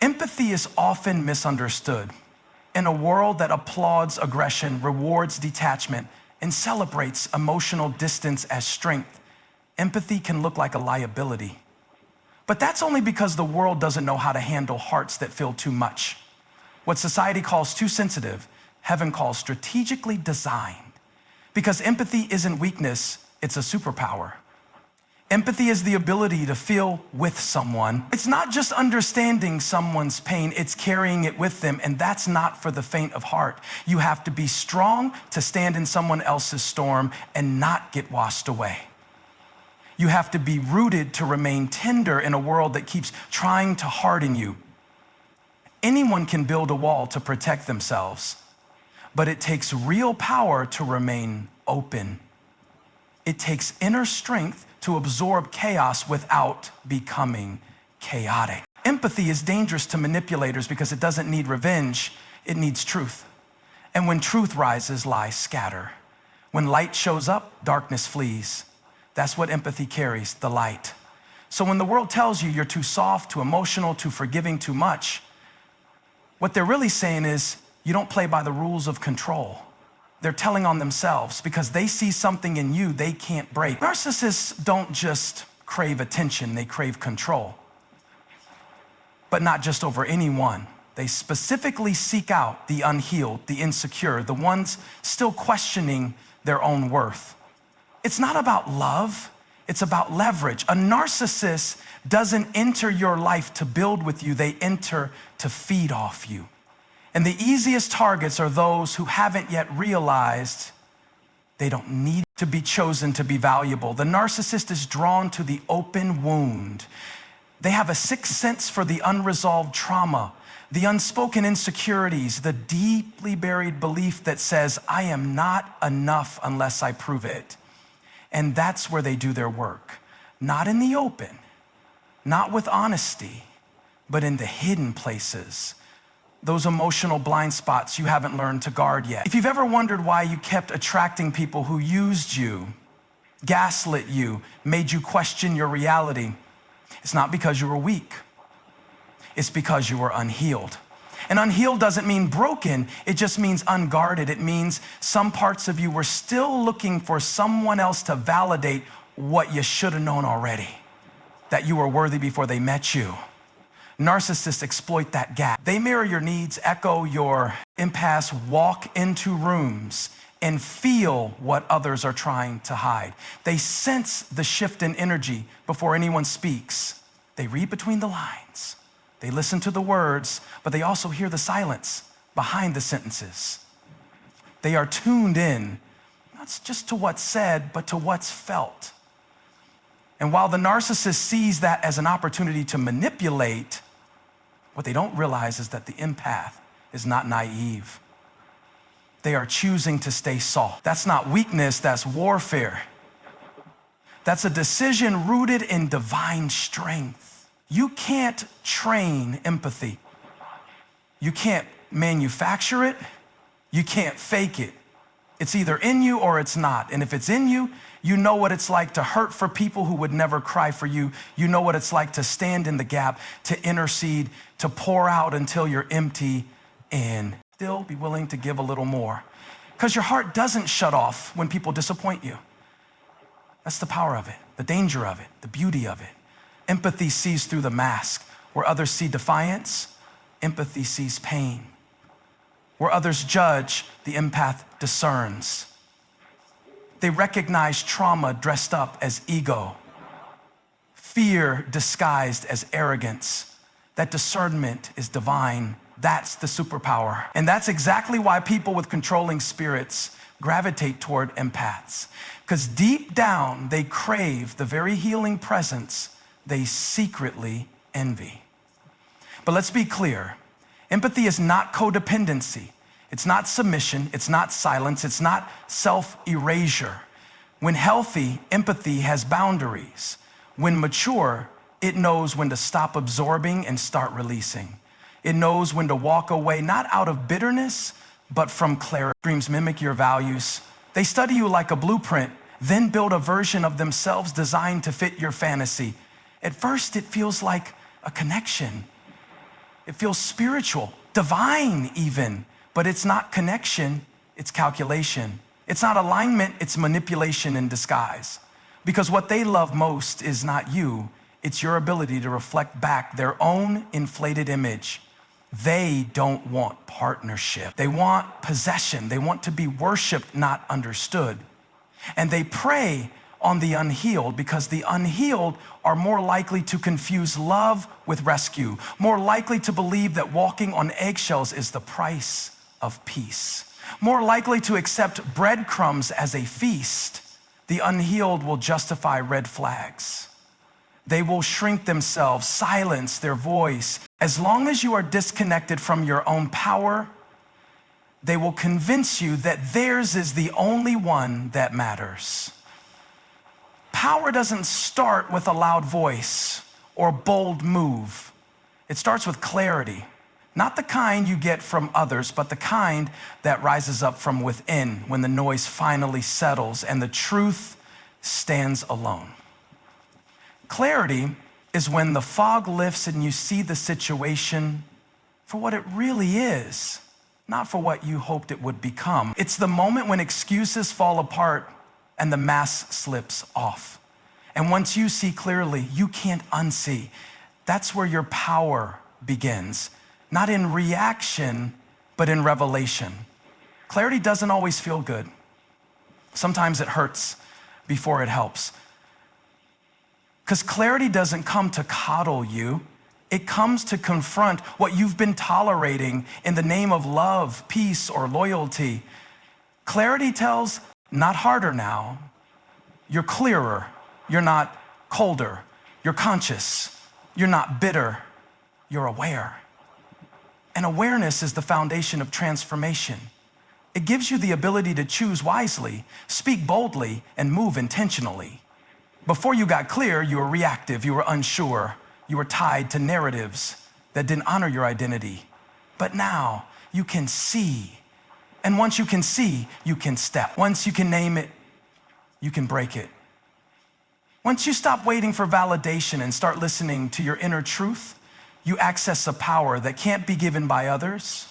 Empathy is often misunderstood. In a world that applauds aggression, rewards detachment, and celebrates emotional distance as strength, empathy can look like a liability. But that's only because the world doesn't know how to handle hearts that feel too much. What society calls too sensitive, heaven calls strategically designed. Because empathy isn't weakness, it's a superpower. Empathy is the ability to feel with someone. It's not just understanding someone's pain, it's carrying it with them, and that's not for the faint of heart. You have to be strong to stand in someone else's storm and not get washed away. You have to be rooted to remain tender in a world that keeps trying to harden you. Anyone can build a wall to protect themselves, but it takes real power to remain open. It takes inner strength to absorb chaos without becoming chaotic. Empathy is dangerous to manipulators because it doesn't need revenge, it needs truth. And when truth rises, lies scatter. When light shows up, darkness flees. That's what empathy carries, the light. So when the world tells you you're too soft, too emotional, too forgiving, too much, what they're really saying is you don't play by the rules of control. They're telling on themselves because they see something in you they can't break. Narcissists don't just crave attention, they crave control. But not just over anyone. They specifically seek out the unhealed, the insecure, the ones still questioning their own worth. It's not about love, it's about leverage. A narcissist doesn't enter your life to build with you, they enter to feed off you. And the easiest targets are those who haven't yet realized they don't need to be chosen to be valuable. The narcissist is drawn to the open wound. They have a sixth sense for the unresolved trauma, the unspoken insecurities, the deeply buried belief that says, I am not enough unless I prove it. And that's where they do their work. Not in the open, not with honesty, but in the hidden places. Those emotional blind spots you haven't learned to guard yet. If you've ever wondered why you kept attracting people who used you, gaslit you, made you question your reality, it's not because you were weak. It's because you were unhealed. And unhealed doesn't mean broken, it just means unguarded. It means some parts of you were still looking for someone else to validate what you should have known already, that you were worthy before they met you. Narcissists exploit that gap. They mirror your needs, echo your empaths, walk into rooms and feel what others are trying to hide. They sense the shift in energy before anyone speaks. They read between the lines. They listen to the words, but they also hear the silence behind the sentences. They are tuned in, not just to what's said, but to what's felt. And while the narcissist sees that as an opportunity to manipulate, what they don't realize is that the empath is not naive. They are choosing to stay soft. That's not weakness, that's warfare. That's a decision rooted in divine strength. You can't train empathy. You can't manufacture it. You can't fake it. It's either in you or it's not. And if it's in you, you know what it's like to hurt for people who would never cry for you. You know what it's like to stand in the gap, to intercede, to pour out until you're empty and still be willing to give a little more. Because your heart doesn't shut off when people disappoint you. That's the power of it, the danger of it, the beauty of it. Empathy sees through the mask. Where others see defiance, empathy sees pain. Where others judge, the empath discerns. They recognize trauma dressed up as ego, fear disguised as arrogance. That discernment is divine. That's the superpower. And that's exactly why people with controlling spirits gravitate toward empaths. Because deep down, they crave the very healing presence they secretly envy. But let's be clear. Empathy is not codependency. It's not submission. It's not silence. It's not self-erasure. When healthy, empathy has boundaries. When mature, it knows when to stop absorbing and start releasing. It knows when to walk away, not out of bitterness, but from clarity. Dreams mimic your values. They study you like a blueprint, then build a version of themselves designed to fit your fantasy. At first, it feels like a connection. It feels spiritual, divine even, but it's not connection, it's calculation. It's not alignment, it's manipulation in disguise. Because what they love most is not you, it's your ability to reflect back their own inflated image. They don't want partnership. They want possession. They want to be worshiped, not understood. And they prey on the unhealed because the unhealed are more likely to confuse love with rescue, more likely to believe that walking on eggshells is the price of peace, more likely to accept breadcrumbs as a feast. The unhealed will justify red flags. They will shrink themselves, silence their voice. As long as you are disconnected from your own power, they will convince you that theirs is the only one that matters. Power doesn't start with a loud voice or a bold move. It starts with clarity, not the kind you get from others, but the kind that rises up from within when the noise finally settles and the truth stands alone. Clarity is when the fog lifts and you see the situation for what it really is, not for what you hoped it would become. It's the moment when excuses fall apart and the mask slips off. And once you see clearly, you can't unsee. That's where your power begins, not in reaction, but in revelation. Clarity doesn't always feel good. Sometimes it hurts before it helps. Because clarity doesn't come to coddle you. It comes to confront what you've been tolerating in the name of love, peace, or loyalty. Clarity tells, not harder now. You're clearer. You're not colder. You're conscious. You're not bitter. You're aware. And awareness is the foundation of transformation. It gives you the ability to choose wisely, speak boldly, and move intentionally. Before you got clear, you were reactive, you were unsure, you were tied to narratives that didn't honor your identity. But now you can see. And once you can see, you can step. Once you can name it, you can break it. Once you stop waiting for validation and start listening to your inner truth, you access a power that can't be given by others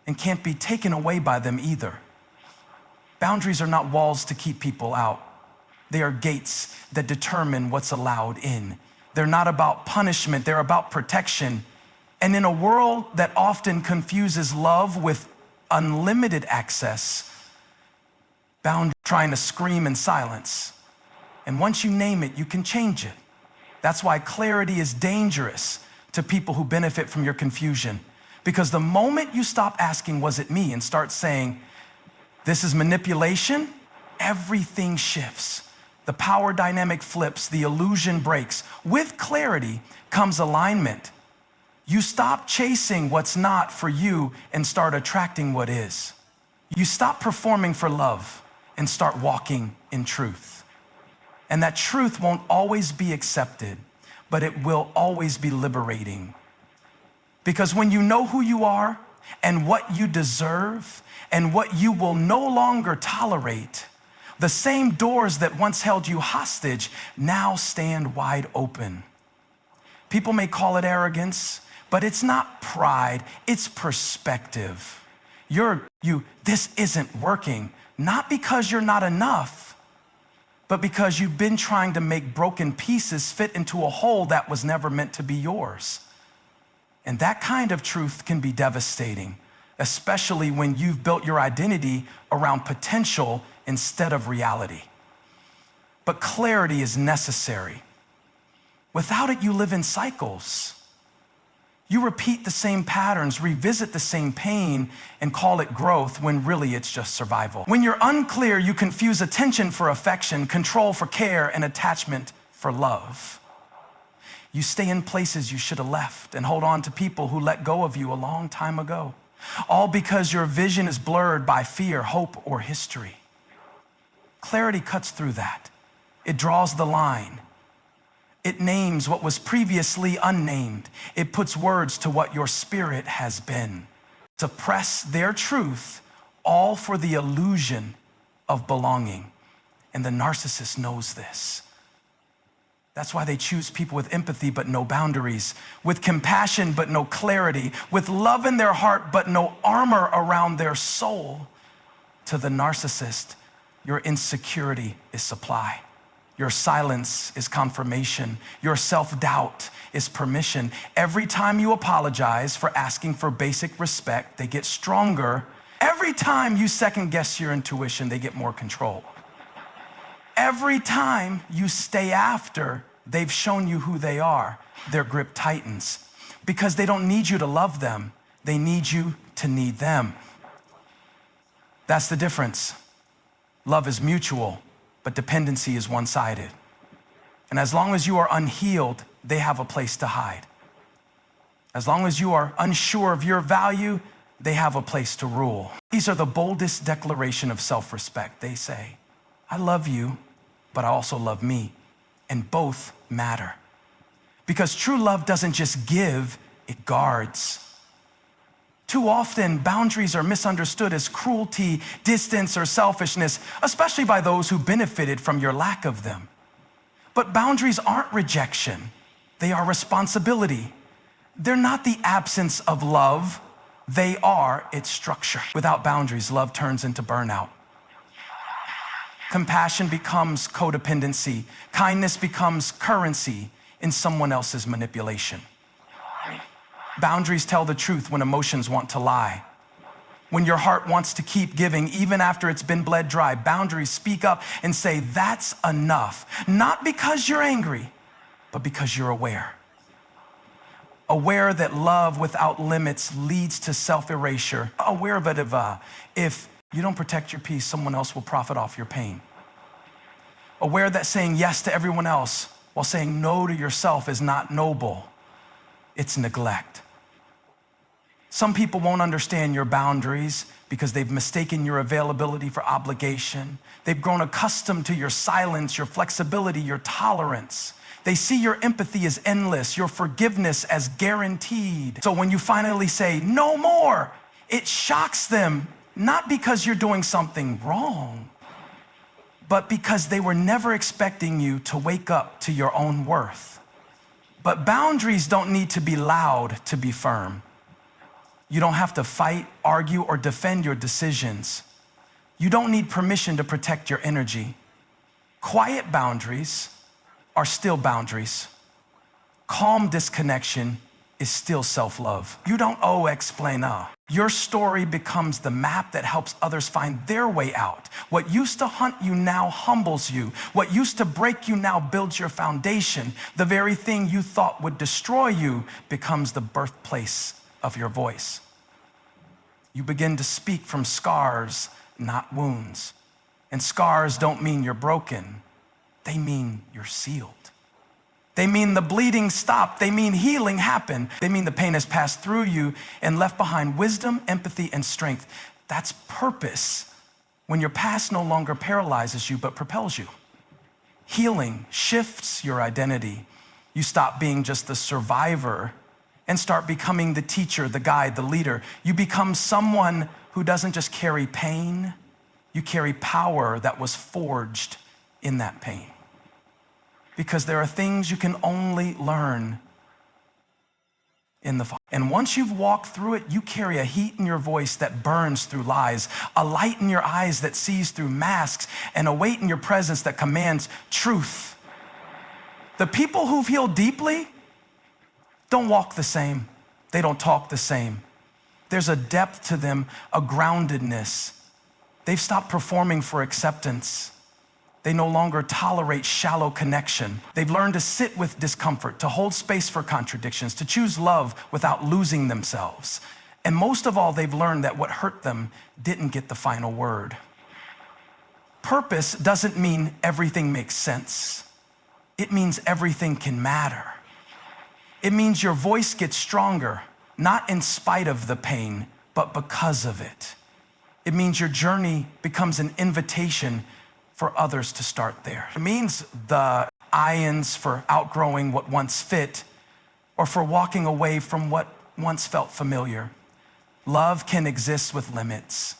and can't be taken away by them either. Boundaries are not walls to keep people out. They are gates that determine what's allowed in. They're not about punishment, they're about protection. And in a world that often confuses love with unlimited access, boundaries trying to scream in silence. And once you name it, you can change it. That's why clarity is dangerous to people who benefit from your confusion. Because the moment you stop asking, was it me, and start saying, this is manipulation, everything shifts. The power dynamic flips, the illusion breaks. With clarity comes alignment. You stop chasing what's not for you and start attracting what is. You stop performing for love and start walking in truth. And that truth won't always be accepted, but it will always be liberating. Because when you know who you are and what you deserve and what you will no longer tolerate, the same doors that once held you hostage now stand wide open. People may call it arrogance, but it's not pride, it's perspective. This isn't working, not because you're not enough, but because you've been trying to make broken pieces fit into a hole that was never meant to be yours. And that kind of truth can be devastating, especially when you've built your identity around potential instead of reality. But clarity is necessary. Without it, you live in cycles. You repeat the same patterns, revisit the same pain, and call it growth when really it's just survival. When you're unclear, you confuse attention for affection, control for care, and attachment for love. You stay in places you should have left and hold on to people who let go of you a long time ago, all because your vision is blurred by fear, hope, or history. Clarity cuts through that. It draws the line. It names what was previously unnamed. It puts words to what your spirit has been. Suppress their truth, all for the illusion of belonging. And the narcissist knows this. That's why they choose people with empathy but no boundaries, with compassion but no clarity, with love in their heart but no armor around their soul. To the narcissist, your insecurity is supply. Your silence is confirmation. Your self-doubt is permission. Every time you apologize for asking for basic respect, they get stronger. Every time you second-guess your intuition, they get more control. Every time you stay after they've shown you who they are, their grip tightens. Because they don't need you to love them. They need you to need them. That's the difference. Love is mutual, but dependency is one-sided. And as long as you are unhealed, they have a place to hide. As long as you are unsure of your value, they have a place to rule. These are the boldest declaration of self-respect. They say, I love you, but I also love me, and both matter. Because true love doesn't just give, it guards. Too often, boundaries are misunderstood as cruelty, distance, or selfishness, especially by those who benefited from your lack of them. But boundaries aren't rejection. They are responsibility. They're not the absence of love. They are its structure. Without boundaries, love turns into burnout. Compassion becomes codependency. Kindness becomes currency in someone else's manipulation. Boundaries tell the truth when emotions want to lie. When your heart wants to keep giving, even after it's been bled dry, boundaries speak up and say, that's enough. Not because you're angry, but because you're aware. Aware that love without limits leads to self-erasure. Aware of it if you don't protect your peace, someone else will profit off your pain. Aware that saying yes to everyone else while saying no to yourself is not noble. It's neglect. Some people won't understand your boundaries because they've mistaken your availability for obligation. They've grown accustomed to your silence, your flexibility, your tolerance. They see your empathy as endless, your forgiveness as guaranteed. So when you finally say, no more, it shocks them, not because you're doing something wrong, but because they were never expecting you to wake up to your own worth. But boundaries don't need to be loud to be firm. You don't have to fight, argue, or defend your decisions. You don't need permission to protect your energy. Quiet boundaries are still boundaries. Calm disconnection is still self-love. You don't owe explainer. Your story becomes the map that helps others find their way out. What used to hunt you now humbles you. What used to break you now builds your foundation. The very thing you thought would destroy you becomes the birthplace of your voice. You begin to speak from scars, not wounds. And scars don't mean you're broken. They mean you're sealed. They mean the bleeding stopped. They mean healing happened. They mean the pain has passed through you and left behind wisdom, empathy, and strength. That's purpose when your past no longer paralyzes you but propels you. Healing shifts your identity. You stop being just the survivor and start becoming the teacher, the guide, the leader. You become someone who doesn't just carry pain, you carry power that was forged in that pain. Because there are things you can only learn in the fire. And once you've walked through it, you carry a heat in your voice that burns through lies, a light in your eyes that sees through masks, and a weight in your presence that commands truth. The people who've healed deeply don't walk the same. They don't talk the same. There's a depth to them, a groundedness. They've stopped performing for acceptance. They no longer tolerate shallow connection. They've learned to sit with discomfort, to hold space for contradictions, to choose love without losing themselves. And most of all, they've learned that what hurt them didn't get the final word. Purpose doesn't mean everything makes sense. It means everything can matter. It means your voice gets stronger, not in spite of the pain, but because of it. It means your journey becomes an invitation for others to start there. It means the ions for outgrowing what once fit or for walking away from what once felt familiar. Love can exist with limits,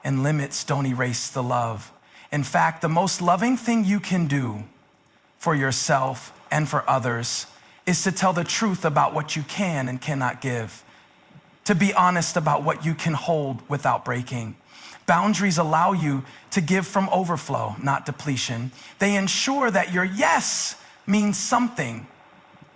and limits don't erase the love. In fact, the most loving thing you can do for yourself and for others is to tell the truth about what you can and cannot give, to be honest about what you can hold without breaking. Boundaries allow you to give from overflow, not depletion. They ensure that your yes means something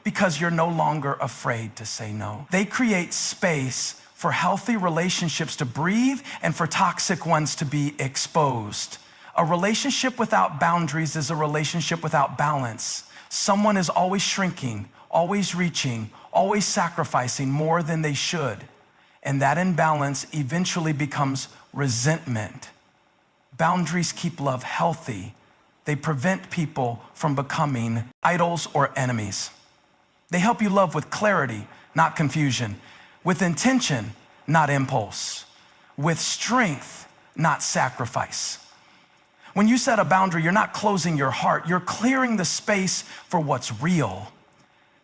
because you're no longer afraid to say no. They create space for healthy relationships to breathe and for toxic ones to be exposed. A relationship without boundaries is a relationship without balance. Someone is always shrinking, always reaching, always sacrificing more than they should. And that imbalance eventually becomes resentment. Boundaries keep love healthy. They prevent people from becoming idols or enemies. They help you love with clarity, not confusion, with intention, not impulse, with strength, not sacrifice. When you set a boundary, you're not closing your heart, you're clearing the space for what's real.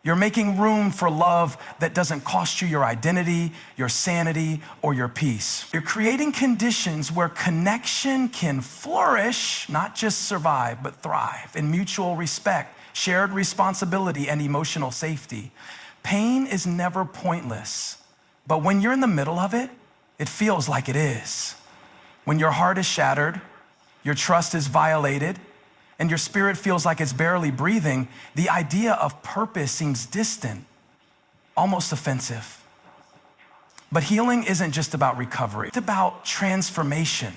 You're making room for love that doesn't cost you your identity, your sanity, or your peace. You're creating conditions where connection can flourish, not just survive, but thrive in mutual respect, shared responsibility, and emotional safety. Pain is never pointless, but when you're in the middle of it, it feels like it is. When your heart is shattered, your trust is violated, and your spirit feels like it's barely breathing, the idea of purpose seems distant, almost offensive. But healing isn't just about recovery. It's about transformation.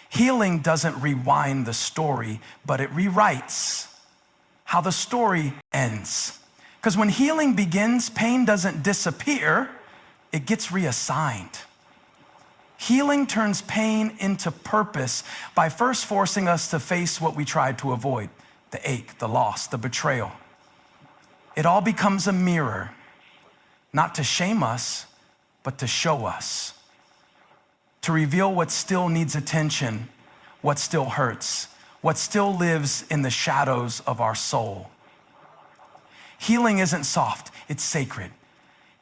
Healing doesn't rewind the story, but it rewrites how the story ends. Because when healing begins, pain doesn't disappear, it gets reassigned. Healing turns pain into purpose by first forcing us to face what we tried to avoid, the ache, the loss, the betrayal. It all becomes a mirror, not to shame us, but to show us, to reveal what still needs attention, what still hurts, what still lives in the shadows of our soul. Healing isn't soft, it's sacred.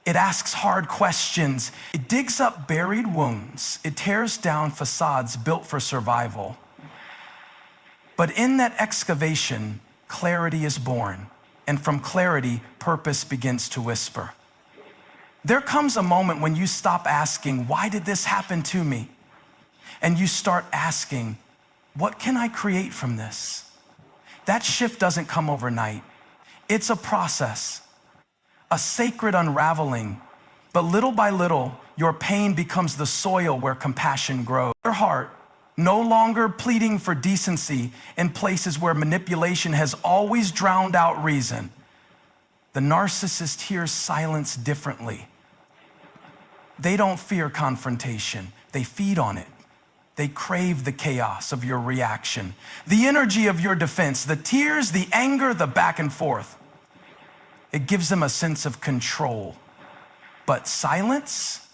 It asks hard questions. It digs up buried wounds. It tears down facades built for survival. But in that excavation, clarity is born. And from clarity, purpose begins to whisper. There comes a moment when you stop asking, why did this happen to me? And you start asking, what can I create from this? That shift doesn't come overnight. It's a process. A sacred unraveling, but little by little, your pain becomes the soil where compassion grows. Your heart, no longer pleading for decency in places where manipulation has always drowned out reason. The narcissist hears silence differently. They don't fear confrontation, they feed on it. They crave the chaos of your reaction, the energy of your defense, the tears, the anger, the back and forth. It gives them a sense of control. But silence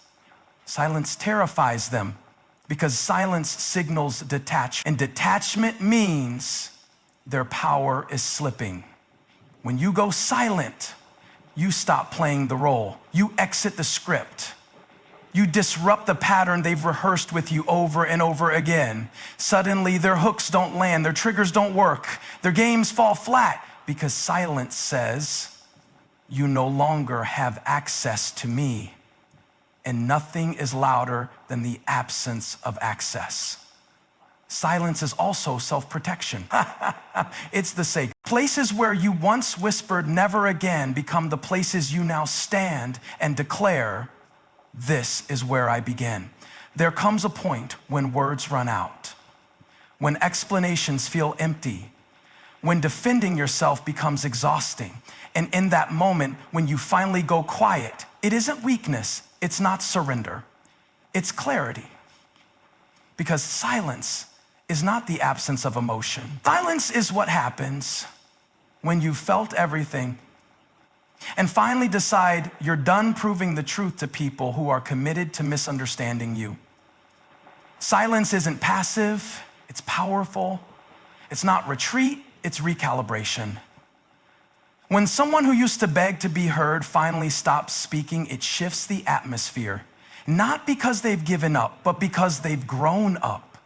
terrifies them because silence signals detachment. And detachment means their power is slipping. When you go silent, you stop playing the role. You exit the script. You disrupt the pattern they've rehearsed with you over and over again. Suddenly, their hooks don't land, their triggers don't work, their games fall flat because silence says, you no longer have access to me. And nothing is louder than the absence of access. Silence is also self-protection. It's the sacred. Places where you once whispered never again become the places you now stand and declare, this is where I begin. There comes a point when words run out, when explanations feel empty, when defending yourself becomes exhausting. And in that moment, when you finally go quiet, it isn't weakness, it's not surrender, it's clarity. Because silence is not the absence of emotion. Silence is what happens when you felt everything and finally decide you're done proving the truth to people who are committed to misunderstanding you. Silence isn't passive, it's powerful. It's not retreat, it's recalibration. When someone who used to beg to be heard finally stops speaking, it shifts the atmosphere, not because they've given up, but because they've grown up.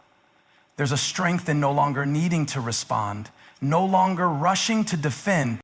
There's a strength in no longer needing to respond, no longer rushing to defend,